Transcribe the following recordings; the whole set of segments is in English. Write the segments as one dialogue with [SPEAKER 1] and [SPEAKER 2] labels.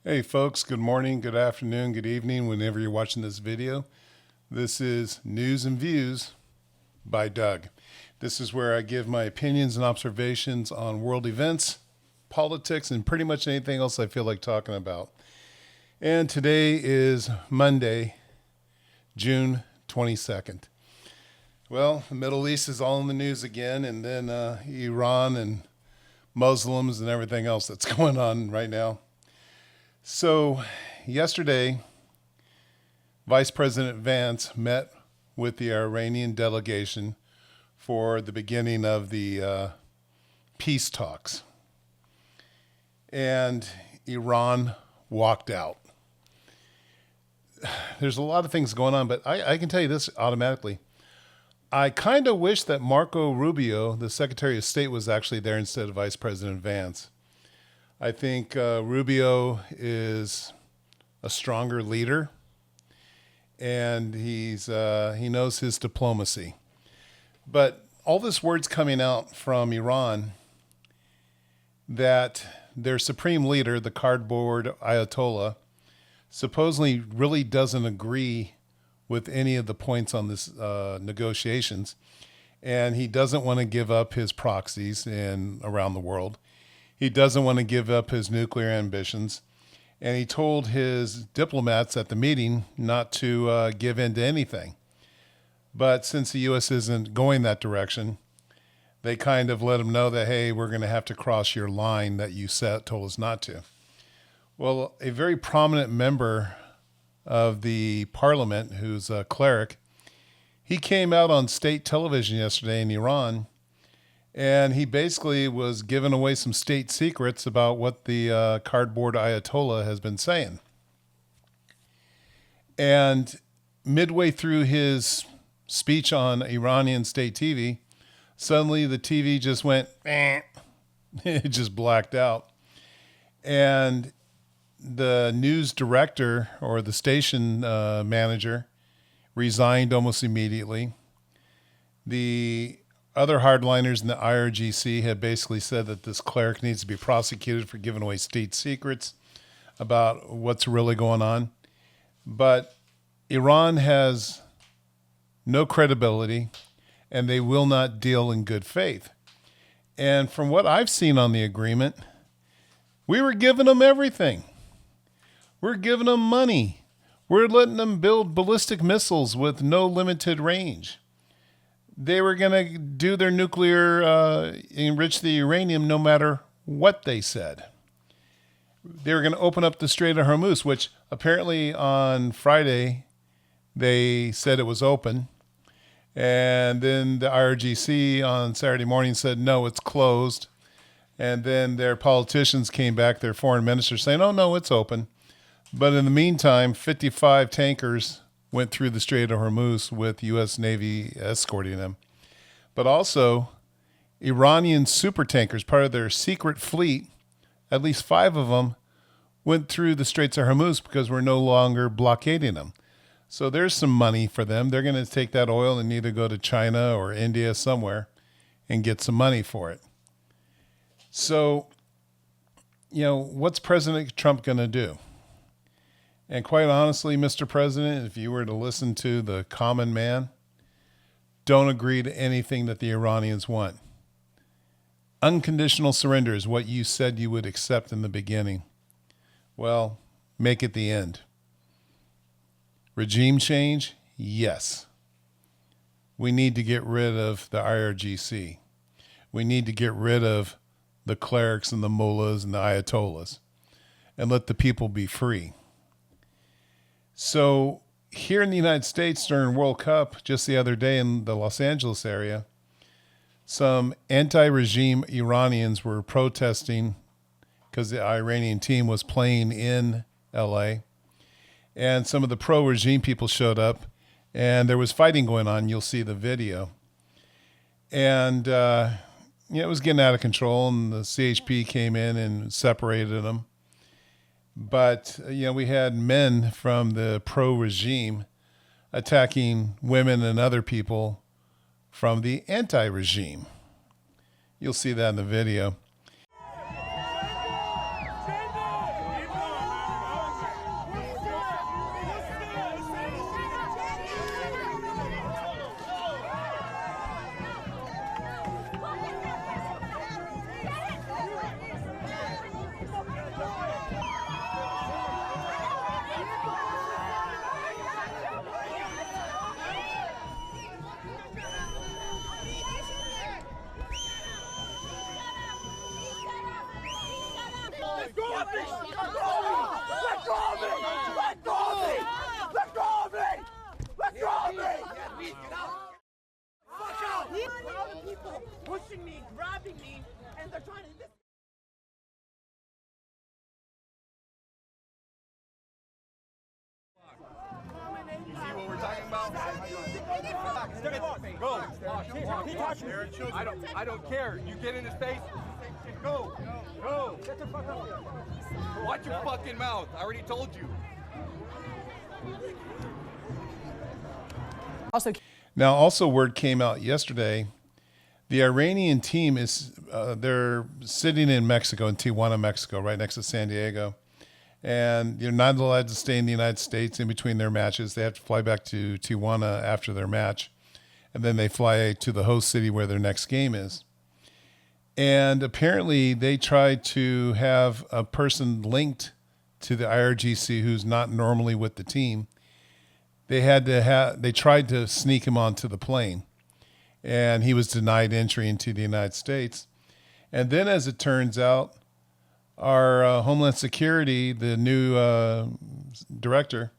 [SPEAKER 1] Hey folks, good morning, good afternoon, good evening, whenever you're watching this video. This is News and Views by Doug. This is where I give my opinions and observations on world events, politics, and pretty much anything else I feel like talking about. And today is Monday, June 22nd. Well, the Middle East is all in the news again, and then Iran and Muslims and everything else that's going on right now. So yesterday, Vice President Vance met with the Iranian delegation for the beginning of the peace talks. And Iran walked out. There's a lot of things going on, but I can tell you this automatically. I kind of wish that Marco Rubio, the Secretary of State, was actually there instead of Vice President Vance. I think Rubio is a stronger leader, and he knows his diplomacy. But all this word's coming out from Iran that their supreme leader, the cardboard Ayatollah, supposedly really doesn't agree with any of the points on this negotiations, and he doesn't want to give up his proxies around the world. He doesn't want to give up his nuclear ambitions, and he told his diplomats at the meeting not to give in to anything. But since the U.S. isn't going that direction, they kind of let him know that, hey, we're going to have to cross your line that you told us not to. Well, a very prominent member of the parliament, who's a cleric, he came out on state television yesterday in Iran, and he basically was giving away some state secrets about what the cardboard Ayatollah has been saying. And midway through his speech on Iranian state TV, suddenly the TV just went, it just blacked out. And the news director or the station manager resigned almost immediately. The other hardliners in the IRGC have basically said that this cleric needs to be prosecuted for giving away state secrets about what's really going on. But Iran has no credibility, and they will not deal in good faith. And from what I've seen on the agreement, we were giving them everything. We're giving them money. We're letting them build ballistic missiles with no limited range. They were going to do their nuclear, enrich the uranium no matter what they said. They were going to open up the Strait of Hormuz, which apparently on Friday they said it was open. And then the IRGC on Saturday morning said, no, it's closed. And then their politicians came back, their foreign ministers, saying, oh, no, it's open. But in the meantime, 55 tankers went through the Strait of Hormuz with U.S. Navy escorting them. But also, Iranian supertankers, part of their secret fleet, at least 5 of them, went through the Straits of Hormuz because we're no longer blockading them. So there's some money for them. They're going to take that oil and either go to China or India somewhere and get some money for it. So, what's President Trump going to do? And quite honestly, Mr. President, if you were to listen to the common man, don't agree to anything that the Iranians want. Unconditional surrender is what you said you would accept in the beginning. Well, make it the end. Regime change? Yes. We need to get rid of the IRGC. We need to get rid of the clerics and the mullahs and the ayatollahs and let the people be free. So here in the United States during World Cup, just the other day in the Los Angeles area, some anti-regime Iranians were protesting because the Iranian team was playing in LA. And some of the pro-regime people showed up, and there was fighting going on. You'll see the video. And it was getting out of control, and the CHP came in and separated them. But, we had men from the pro-regime attacking women and other people from the anti-regime. You'll see that in the video.
[SPEAKER 2] People pushing me, grabbing me, and they're trying to.
[SPEAKER 3] You see what we're talking about? Go. I don't care. You get in his face. Go. Get the fuck up here. Watch your fucking mouth. I already told you.
[SPEAKER 1] Also word came out yesterday. The Iranian team is they're sitting in Mexico, in Tijuana, Mexico, right next to San Diego. And you're not allowed to stay in the United States in between their matches. They have to fly back to Tijuana after their match. And then they fly to the host city where their next game is. And apparently they tried to have a person linked to the IRGC who's not normally with the team. They tried to sneak him onto the plane. And he was denied entry into the United States. And then as it turns out, our Homeland Security, the new director,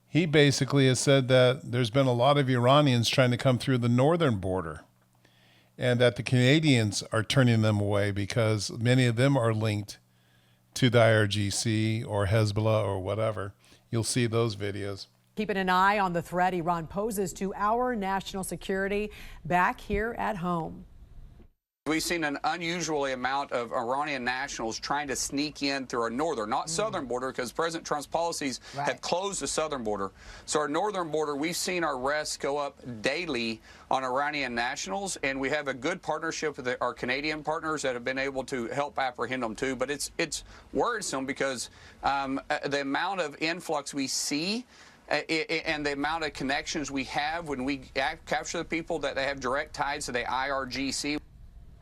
[SPEAKER 1] he basically has said that there's been a lot of Iranians trying to come through the northern border and that the Canadians are turning them away because many of them are linked to the IRGC or Hezbollah or whatever. You'll see those videos.
[SPEAKER 4] Keeping an eye on the threat Iran poses to our national security back here at home.
[SPEAKER 5] We've seen an unusual amount of Iranian nationals trying to sneak in through our northern, not southern border, because President Trump's policies have closed the southern border. So our northern border, we've seen our arrests go up daily on Iranian nationals, and we have a good partnership with our Canadian partners that have been able to help apprehend them too. But it's worrisome because the amount of influx we see and the amount of connections we have when we capture the people that they have direct ties to the IRGC.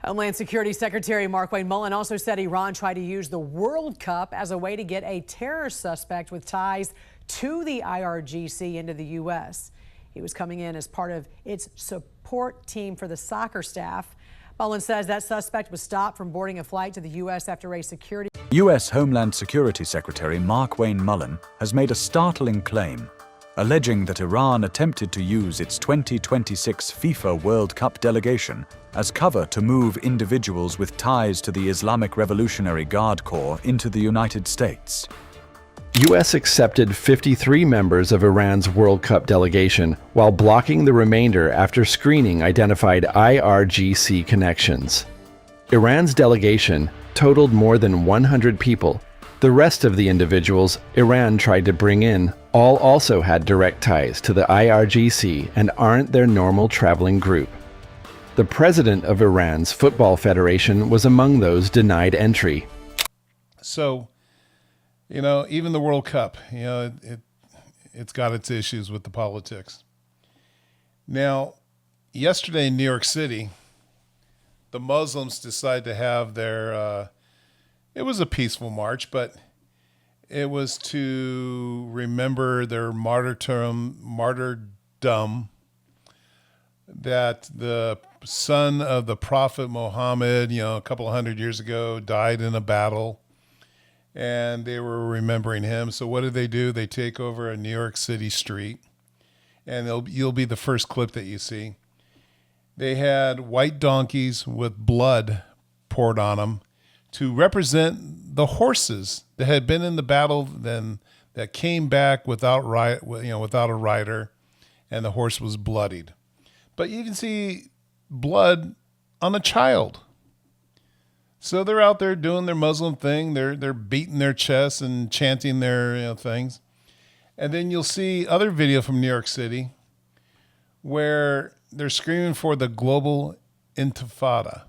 [SPEAKER 4] Homeland Security Secretary Markwayne Mullin also said Iran tried to use the World Cup as a way to get a terror suspect with ties to the IRGC into the U.S. He was coming in as part of its support team for the soccer staff. Mullin says that suspect was stopped from boarding a flight to the U.S. after a security.
[SPEAKER 6] U.S. Homeland Security Secretary Markwayne Mullin has made a startling claim, alleging that Iran attempted to use its 2026 FIFA World Cup delegation as cover to move individuals with ties to the Islamic Revolutionary Guard Corps into the United States.
[SPEAKER 7] U.S. accepted 53 members of Iran's World Cup delegation, while blocking the remainder after screening identified IRGC connections. Iran's delegation totaled more than 100 people. The rest of the individuals Iran tried to bring in all also had direct ties to the IRGC and aren't their normal traveling group. The president of Iran's Football Federation was among those denied entry.
[SPEAKER 1] So, even the World Cup, it's got its issues with the politics. Now, yesterday in New York City, the Muslims decided to have their, it was a peaceful march, but it was to remember their martyrdom, that the son of the Prophet Muhammad, a couple of hundred years ago, died in a battle, and they were remembering him. So what do? They take over a New York City street, and you'll be the first clip that you see. They had white donkeys with blood poured on them to represent the horses that had been in the battle, then that came back without a rider, and the horse was bloodied. But you can see blood on a child. So they're out there doing their Muslim thing. They're beating their chests and chanting their things. And then you'll see other video from New York City where they're screaming for the global intifada.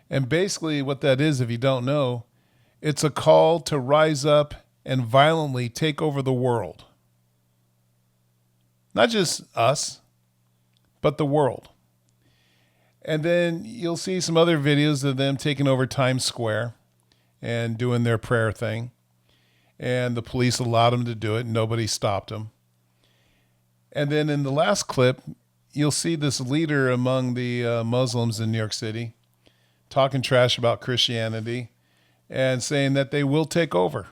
[SPEAKER 1] And basically what that is, if you don't know, it's a call to rise up and violently take over the world. Not just us, but the world. And then you'll see some other videos of them taking over Times Square and doing their prayer thing. And the police allowed them to do it. Nobody stopped them. And then in the last clip, you'll see this leader among the Muslims in New York City talking trash about Christianity and saying that they will take over.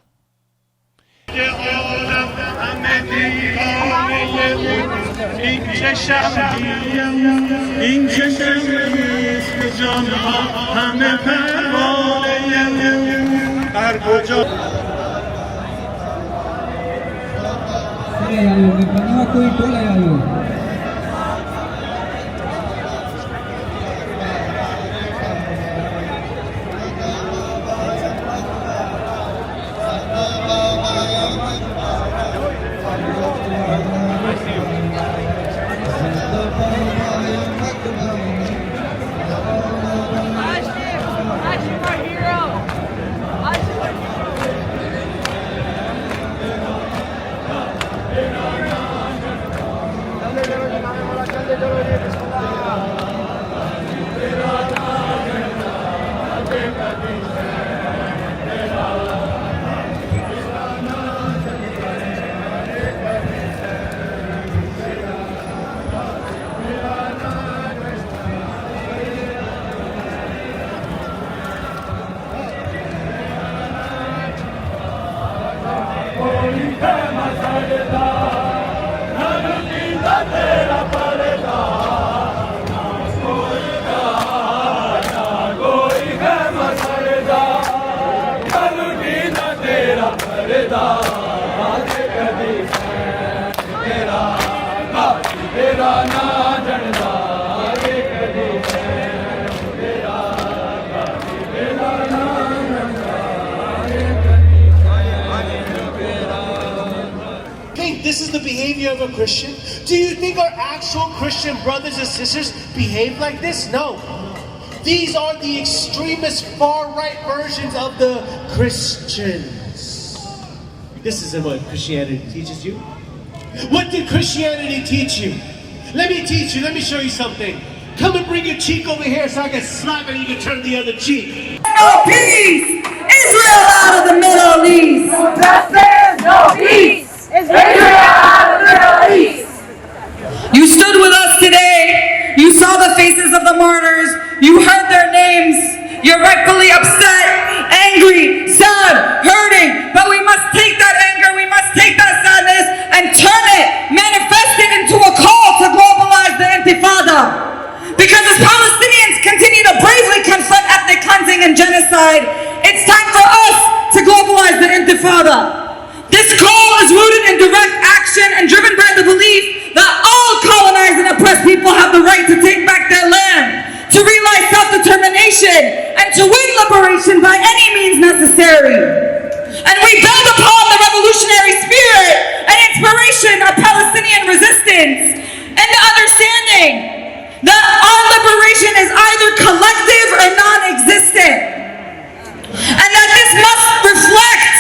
[SPEAKER 8] This is the behavior of a Christian? Do you think our actual Christian brothers and sisters behave like this? No. These are the extremist far-right versions of the Christians. This isn't what Christianity teaches you. What did Christianity teach you? Let me teach you. Let me show you something. Come and bring your cheek over here so I can slap it and you can turn the other cheek.
[SPEAKER 9] No peace! Israel out of the Middle East! There's no peace! Israel out of the Middle East! You stood with us today. You saw the faces of the martyrs. You heard their names. You're rightfully upset, angry, sad, hurting. But we must take that anger, we must take that sadness and turn it, manifest it into a call to globalize the Intifada. Because as Palestinians continue to bravely confront ethnic cleansing and genocide, it's time for us to globalize the Intifada. This call is rooted in direct action and driven by the belief that all colonized and oppressed people have the right to take back their land, to realize self-determination, and to win liberation by any means necessary. And we build upon the revolutionary spirit and inspiration of Palestinian resistance and the understanding that our liberation is either collective or non-existent, and that this must reflect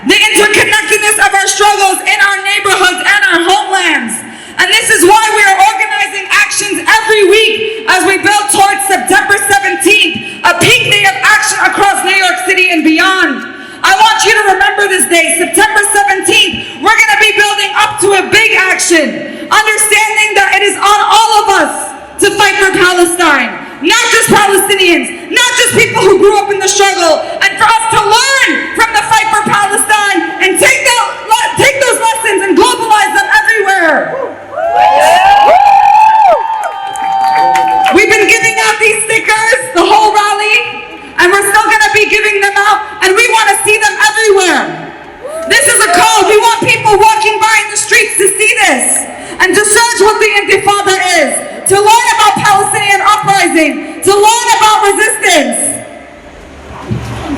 [SPEAKER 9] the interconnectedness of our struggles in our neighborhoods and our homelands. And this is why we are organizing actions every week as we build towards September 17th, a peak day of action across New York City and beyond. I want you to remember this day, September 17th, we're going to be building up to a big action, understanding that it is on all of us to fight for Palestine. Not just Palestinians, not just people who grew up in the struggle, and for us to learn from the fight for Palestine and take those lessons and globalize them everywhere. We've been giving out these stickers the whole rally, and we're still going to be giving them out, and we want to see them everywhere. This is a call. We want people walking by in the streets to see this and to search what the Intifada is, to learn about Palestinian uprising, to learn about resistance.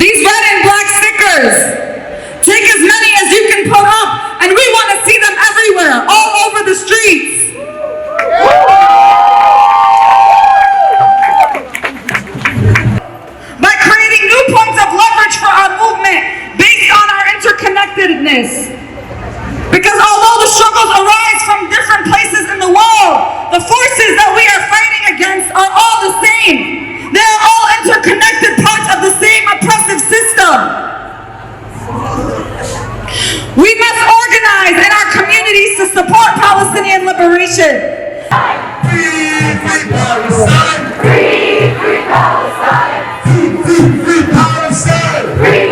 [SPEAKER 9] These red and black stickers, take as many as you can put up, and we want to see them everywhere, all over the streets. By creating new points of leverage for our movement based on our interconnectedness. Because although the struggles arise from different places in the world, the forces that we are fighting against are all the same. They are all interconnected parts of the same oppressive system. We must organize in our communities to support Palestinian liberation. Free, free Palestine! Free, free Palestine! Free, free, free Palestine! Free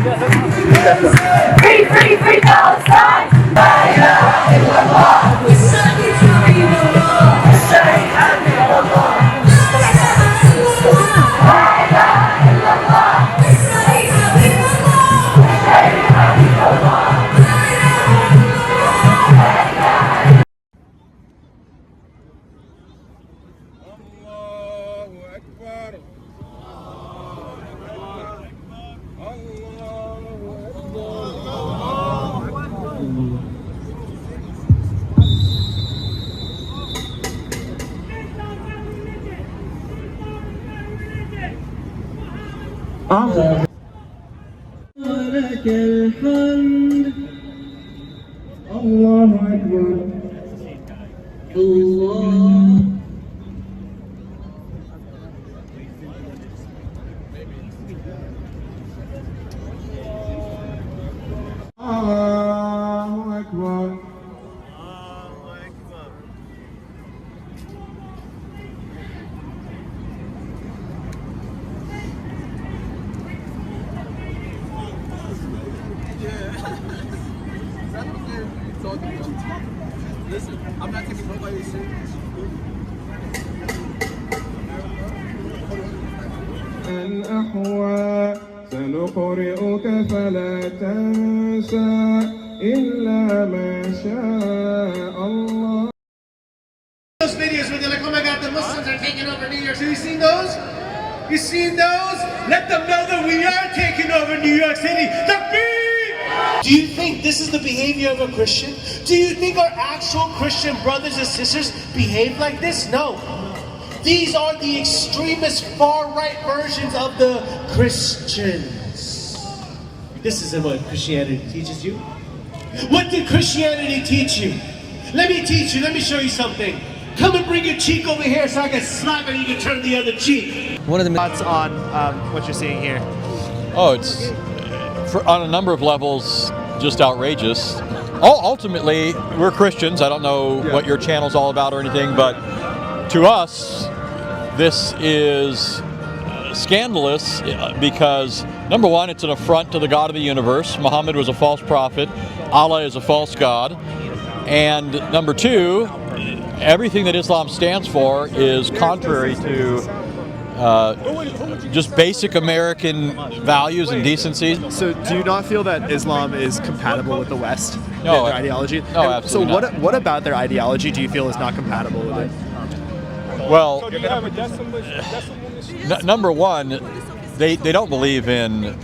[SPEAKER 9] Free, free, free Palestine!
[SPEAKER 8] لك الحمد الله أكبر الله الله أكبر
[SPEAKER 3] Listen, I'm not taking nobody serious.
[SPEAKER 8] الأحوى سنقرئك فلا تنسى إلا ما شاء الله. Those videos where they're like, oh my God, the Muslims are taking over New York City. You seen those? You seen those? Let them know that we are taking over New York City. Do you think this is the behavior of a Christian? Do you think our actual Christian brothers and sisters behave like this? No. These are the extremist far-right versions of the Christians. This isn't what Christianity teaches you. What did Christianity teach you? Let me teach you. Let me show you something. Come and bring your cheek over here so I can slap it and you can turn the other cheek.
[SPEAKER 10] What are the thoughts on what you're seeing here?
[SPEAKER 11] Oh, it's on a number of levels just outrageous. Ultimately, we're Christians. I don't know what your channel's all about or anything, but to us, this is scandalous because, number one, it's an affront to the God of the universe. Muhammad was a false prophet. Allah is a false God. And number two, everything that Islam stands for is contrary to just basic American values and decency.
[SPEAKER 10] So do you not feel that Islam is compatible with the West?
[SPEAKER 11] No,
[SPEAKER 10] their ideology?
[SPEAKER 11] No, absolutely
[SPEAKER 10] so
[SPEAKER 11] not.
[SPEAKER 10] what about their ideology do you feel is not compatible with it?
[SPEAKER 11] Well, number one, they don't believe in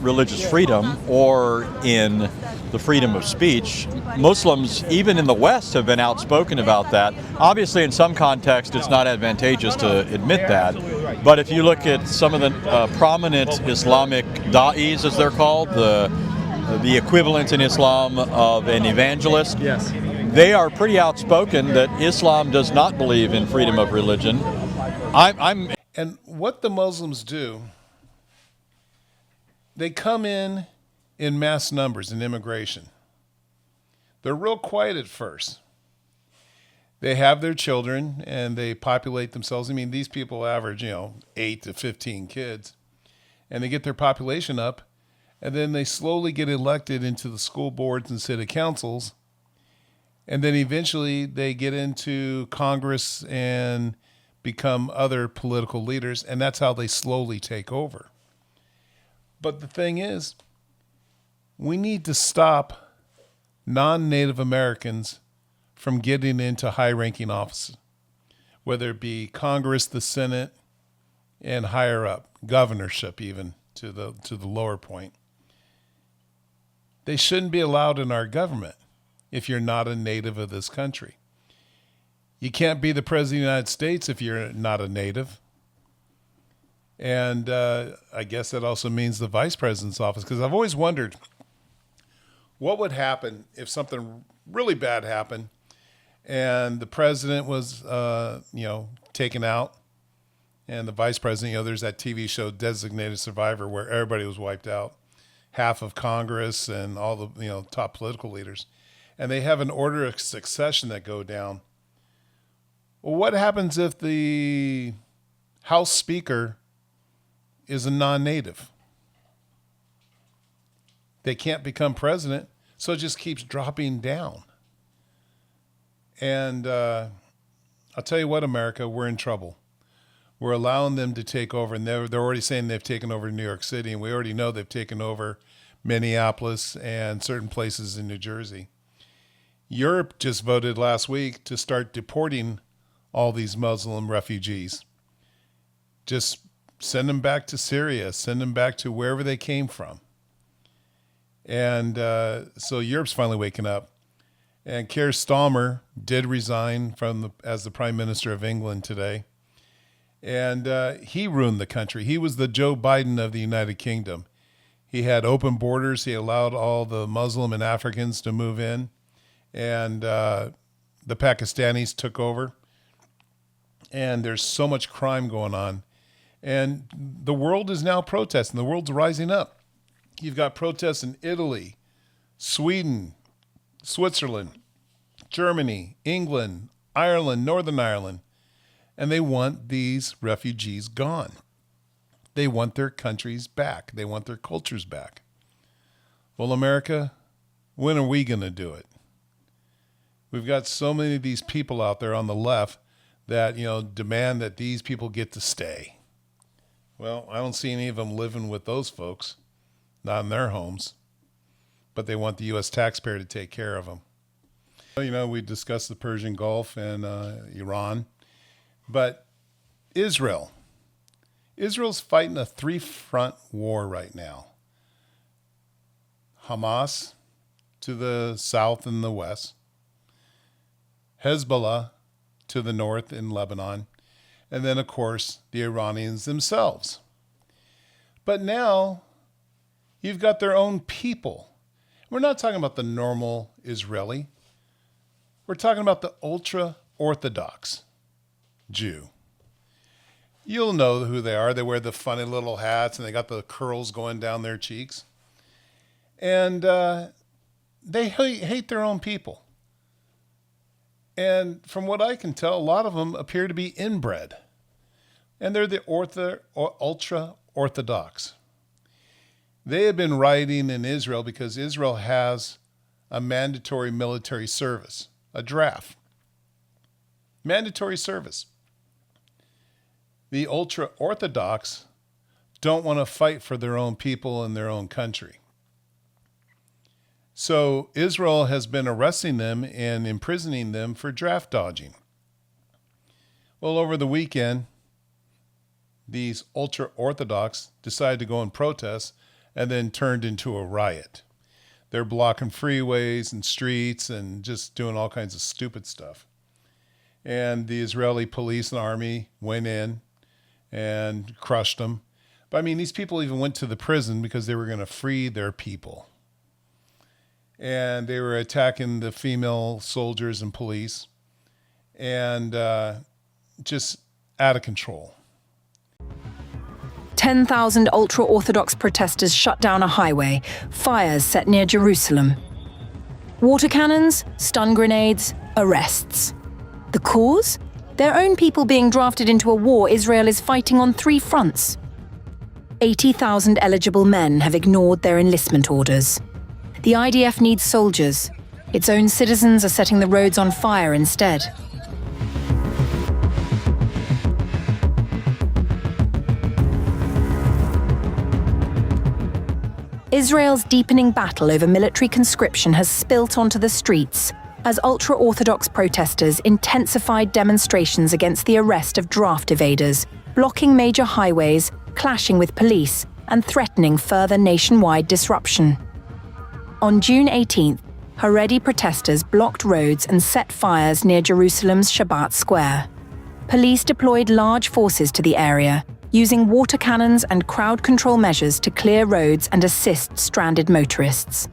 [SPEAKER 11] religious freedom or in the freedom of speech. Muslims, even in the West, have been outspoken about that. Obviously, in some context, it's not advantageous to admit that. But if you look at some of the prominent Islamic da'is, as they're called, the equivalent in Islam of an evangelist,
[SPEAKER 10] yes,
[SPEAKER 11] they are pretty outspoken that Islam does not believe in freedom of religion.
[SPEAKER 1] And what the Muslims do, they come in mass numbers in immigration. They're real quiet at first. They have their children and they populate themselves. I mean, these people average, 8 to 15 kids. And they get their population up, and then they slowly get elected into the school boards and city councils. And then eventually they get into Congress and become other political leaders, and that's how they slowly take over. But the thing is, we need to stop non-Native Americans from getting into high-ranking offices, whether it be Congress, the Senate, and higher up, governorship even to the lower point. They shouldn't be allowed in our government if you're not a native of this country. You can't be the president of the United States if you're not a native. And I guess that also means the vice president's office, because I've always wondered what would happen if something really bad happened and the president was, taken out, and the vice president, there's that TV show Designated Survivor where everybody was wiped out, half of Congress and all the, top political leaders, and they have an order of succession that go down. Well, what happens if the House Speaker is a non-native? They can't become president, so it just keeps dropping down. And I'll tell you what, America, we're in trouble. We're allowing them to take over, and they're already saying they've taken over New York City, and we already know they've taken over Minneapolis and certain places in New Jersey. Europe just voted last week to start deporting all these Muslim refugees. Just send them back to Syria, send them back to wherever they came from. And so Europe's finally waking up. And Keir Starmer did resign as the Prime Minister of England today. And he ruined the country. He was the Joe Biden of the United Kingdom. He had open borders. He allowed all the Muslim and Africans to move in. And the Pakistanis took over. And there's so much crime going on. And the world is now protesting. The world's rising up. You've got protests in Italy, Sweden, Switzerland, Germany, England, Ireland, Northern Ireland. And they want these refugees gone. They want their countries back. They want their cultures back. Well, America, when are we going to do it? We've got so many of these people out there on the left that, demand that these people get to stay. Well, I don't see any of them living with those folks, not in their homes, but they want the U.S. taxpayer to take care of them. We discussed the Persian Gulf and Iran. But Israel's fighting a three-front war right now. Hamas to the south and the west. Hezbollah to the north in Lebanon. And then, of course, the Iranians themselves. But now you've got their own people. We're not talking about the normal Israeli. We're talking about the ultra-Orthodox Jew. You'll know who they are. They wear the funny little hats and they got the curls going down their cheeks. And they hate their own people. And from what I can tell, a lot of them appear to be inbred. And they're the ultra-Orthodox. They have been rioting in Israel because Israel has a mandatory military service, a draft. Mandatory service. The ultra-Orthodox don't want to fight for their own people and their own country. So Israel has been arresting them and imprisoning them for draft dodging. Well, over the weekend, these ultra-Orthodox decided to go and protest and then turned into a riot. They're blocking freeways and streets and just doing all kinds of stupid stuff. And the Israeli police and army went in and crushed them. But I mean, these people even went to the prison because they were going to free their people. And they were attacking the female soldiers and police and just out of control.
[SPEAKER 12] 10,000 ultra-Orthodox protesters shut down a highway, fires set near Jerusalem. Water cannons, stun grenades, arrests. The cause? Their own people being drafted into a war Israel is fighting on 3 fronts. 80,000 eligible men have ignored their enlistment orders. The IDF needs soldiers. Its own citizens are setting the roads on fire instead. Israel's deepening battle over military conscription has spilt onto the streets as ultra-Orthodox protesters intensified demonstrations against the arrest of draft evaders, blocking major highways, clashing with police, and threatening further nationwide disruption. On June 18th, Haredi protesters blocked roads and set fires near Jerusalem's Shabbat Square. Police deployed large forces to the area, using water cannons and crowd control measures to clear roads and assist stranded motorists.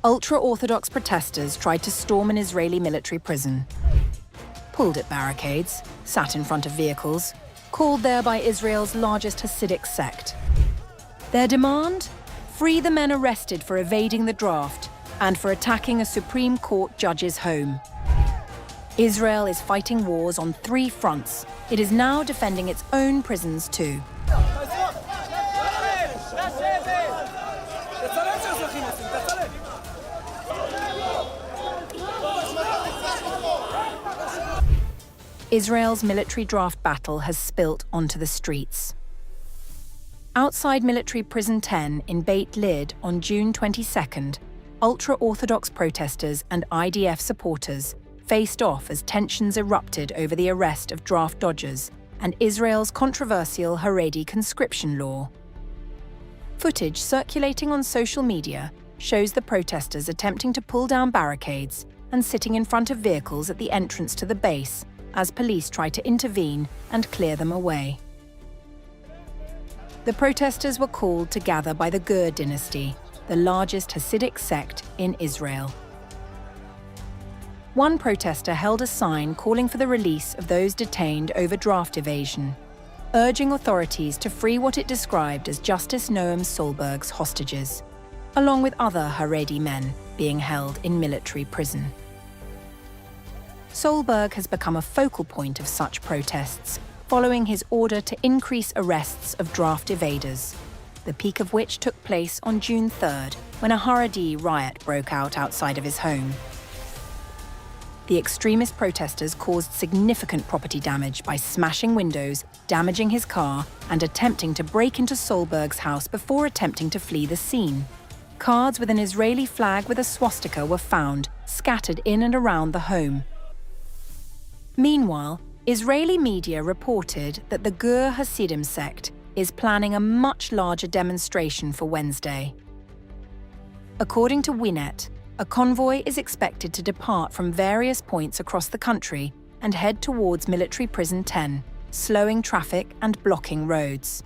[SPEAKER 12] Ultra-Orthodox protesters tried to storm an Israeli military prison. Pulled at barricades, sat in front of vehicles, called there by Israel's largest Hasidic sect. Their demand? Free the men arrested for evading the draft and for attacking a Supreme Court judge's home. Israel is fighting wars on 3 fronts. It is now defending its own prisons too. Israel's military draft battle has spilt onto the streets. Outside Military Prison 10 in Beit Lid on June 22nd, ultra-Orthodox protesters and IDF supporters faced off as tensions erupted over the arrest of draft dodgers and Israel's controversial Haredi conscription law. Footage circulating on social media shows the protesters attempting to pull down barricades and sitting in front of vehicles at the entrance to the base as police try to intervene and clear them away. The protesters were called to gather by the Gur dynasty, the largest Hasidic sect in Israel. One protester held a sign calling for the release of those detained over draft evasion, urging authorities to free what it described as Justice Noam Solberg's hostages, along with other Haredi men being held in military prison. Solberg has become a focal point of such protests, following his order to increase arrests of draft evaders, the peak of which took place on June 3rd when a Haredi riot broke out outside of his home. The extremist protesters caused significant property damage by smashing windows, damaging his car, and attempting to break into Solberg's house before attempting to flee the scene. Cards with an Israeli flag with a swastika were found, scattered in and around the home. Meanwhile, Israeli media reported that the Gur Hasidim sect is planning a much larger demonstration for Wednesday. According to Winnet, a convoy is expected to depart from various points across the country and head towards Military Prison 10, slowing traffic and blocking roads.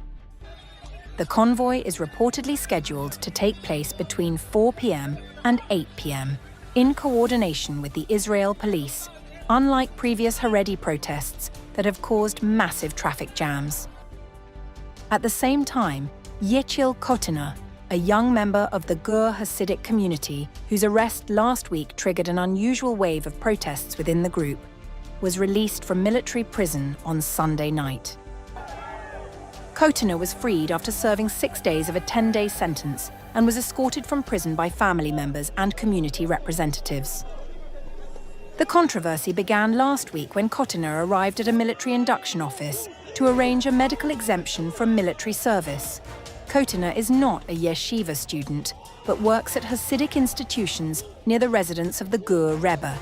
[SPEAKER 12] The convoy is reportedly scheduled to take place between 4 p.m. and 8 p.m. in coordination with the Israel police, unlike previous Haredi protests that have caused massive traffic jams. At the same time, Yechiel Kotiner, a young member of the Gur Hasidic community whose arrest last week triggered an unusual wave of protests within the group, was released from military prison on Sunday night. Kotiner was freed after serving 6 days of a 10-day sentence and was escorted from prison by family members and community representatives. The controversy began last week when Kotiner arrived at a military induction office to arrange a medical exemption from military service. Kotiner is not a yeshiva student, but works at Hasidic institutions near the residence of the Gur Rebbe.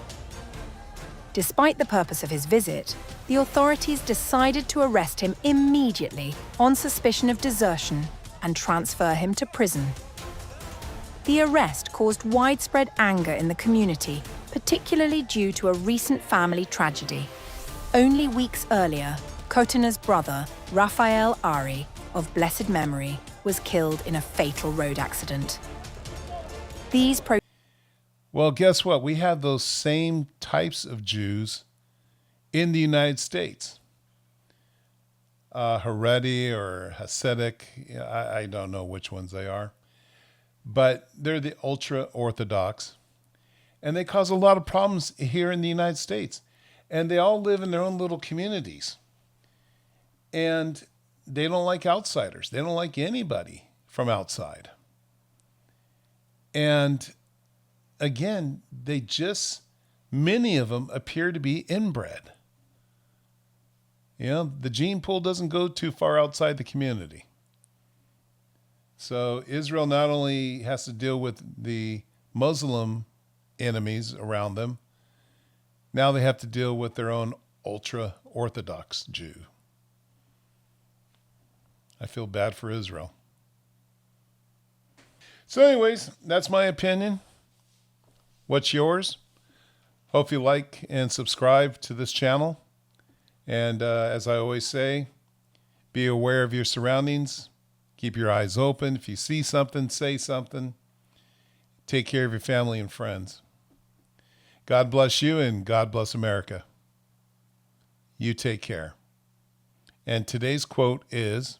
[SPEAKER 12] Despite the purpose of his visit, the authorities decided to arrest him immediately on suspicion of desertion and transfer him to prison. The arrest caused widespread anger in the community, particularly due to a recent family tragedy. Only weeks earlier, Kotiner's brother, Raphael Ari, of blessed memory, was killed in a fatal road accident.
[SPEAKER 1] Well, guess what? We have those same types of Jews in the United States. Haredi or Hasidic, I don't know which ones they are, but they're the ultra-Orthodox, and they cause a lot of problems here in the United States. And they all live in their own little communities. And they don't like outsiders. They don't like anybody from outside. And again, many of them appear to be inbred. You know, the gene pool doesn't go too far outside the community. So Israel not only has to deal with the Muslim enemies around them, now they have to deal with their own ultra-Orthodox Jew. I feel bad for Israel. So anyways, that's my opinion. What's yours? Hope you like and subscribe to this channel. And as I always say, be aware of your surroundings. Keep your eyes open. If you see something, say something. Take care of your family and friends. God bless you and God bless America. You take care. And today's quote is,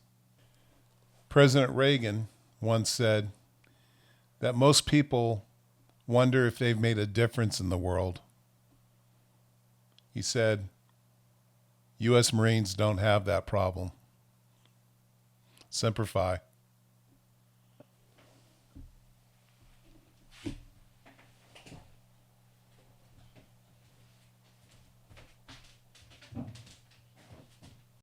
[SPEAKER 1] President Reagan once said that most people wonder if they've made a difference in the world. He said, U.S. Marines don't have that problem. Semper Fi.